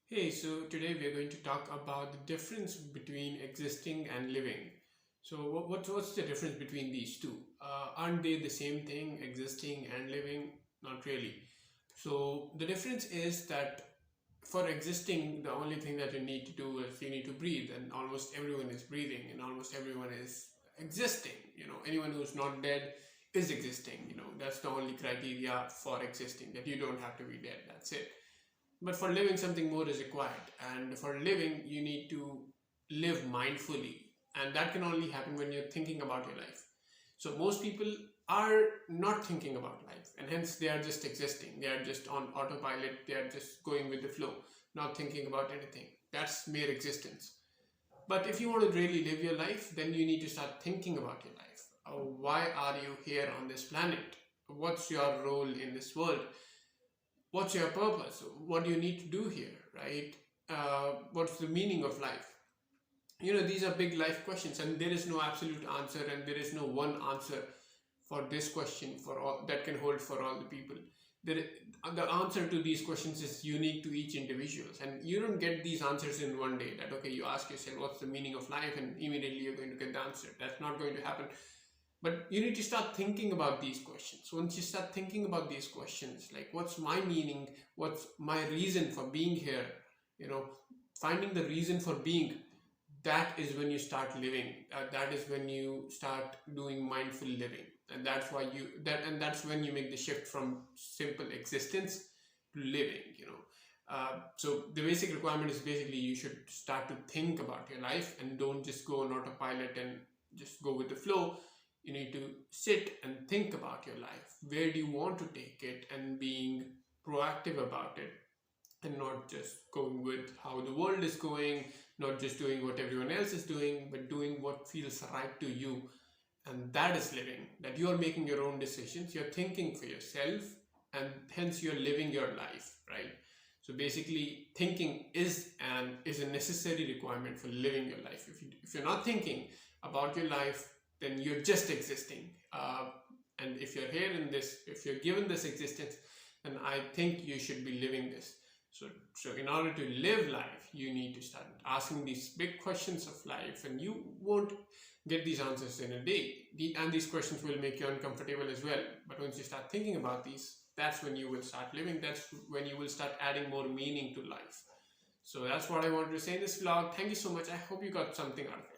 Hey, so today we are going to talk about the difference between existing and living. So, what's the difference between these two? Aren't they the same thing, existing and living? Not really. So, the difference is that for existing, the only thing that you need to do is you need to breathe, and almost everyone is breathing, and almost everyone is existing. Anyone who's not dead is existing. That's the only criteria for existing, that you don't have to be dead. That's it. But for living, something more is required. And for living, you need to live mindfully. And that can only happen when you're thinking about your life. So most people are not thinking about life, and hence they are just existing. They are just on autopilot. They are just going with the flow, not thinking about anything. That's mere existence. But if you want to really live your life, then you need to start thinking about your life. Why are you here on this planet? What's your role in this world? What's your purpose? What do you need to do here, right? What's the meaning of life? These are big life questions, and there is no absolute answer, and there is no one answer for this question for all that can hold for all the people. There, the answer to these questions is unique to each individual, and you don't get these answers in one day. That okay, you ask yourself what's the meaning of life, and immediately you're going to get the answer. That's not going to happen. But you need to start thinking about these questions. Once you start thinking about these questions, like what's my meaning, what's my reason for being here, you know finding the reason for being, that is when you start living. That is when you start doing mindful living. And that's when you make the shift from simple existence to living. So the basic requirement is basically you should start to think about your life, and don't just go on autopilot and just go with the flow. You need to sit and think about your life. Where do you want to take it, and being proactive about it, and not just going with how the world is going, not just doing what everyone else is doing, but doing what feels right to you. And that is living, that you are making your own decisions, you're thinking for yourself, and hence you're living your life, right? So basically, thinking is a necessary requirement for living your life. If you're not thinking about your life, then you're just existing. And if you're here in this, if you're given this existence, then I think you should be living this. So in order to live life, you need to start asking these big questions of life, and you won't get these answers in a day. And these questions will make you uncomfortable as well. But once you start thinking about these, that's when you will start living. That's when you will start adding more meaning to life. So that's what I wanted to say in this vlog. Thank you so much. I hope you got something out of it.